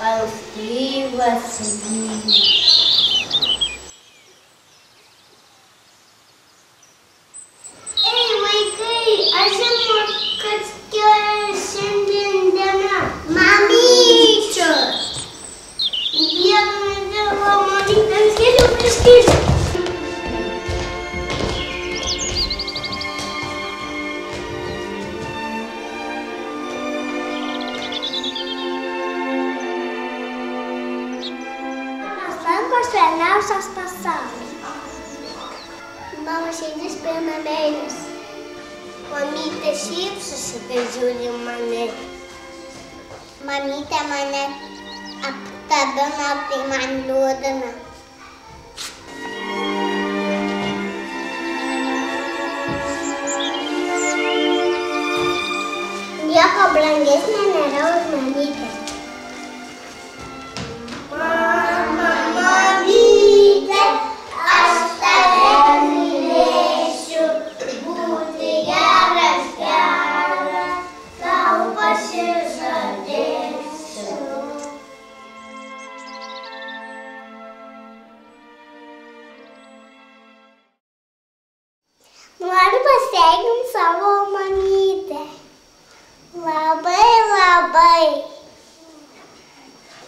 ankstyvas rytas. Ei, vaikai, aš žinau, kad šiandien diena mamyčių. Vieną dėl mamytėms geriau priskirti. Švelniausias pasaulis. Mano širdis pilna meilės. Mamytė šypsosi, kai žiūri mane. Mamytė mane apkabina, tai man liūdina. Nieko brangesnė nėra už mamytę. Mamyte, aš tave mylėsiu, būti geras, tau pasižadėsiu. Noriu pasveikinti savo mamytę. Labai, labai.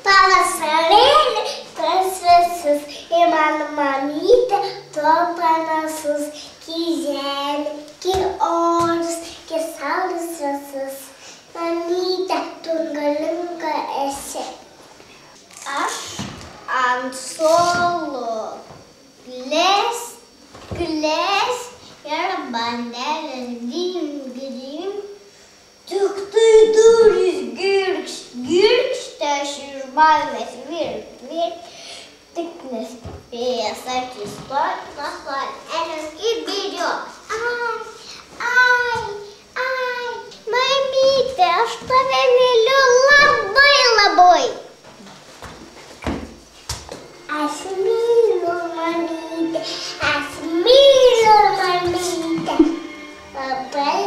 Pavasarėlį tas visus ir mano mamytė tuo panasus, ki žemė, ki orus, ki saulės visus. Mamytė, tu galinga esi. Aš ant suolo klės ir bandelės grim. Tik tai durys girkšt, aš iš baimės virpt. Tik nespėjęs atsistoti, elės kaip bėdžio. Ai, mamytė, aš tave myliu labai, labai. Aš myliu mamytę, labai,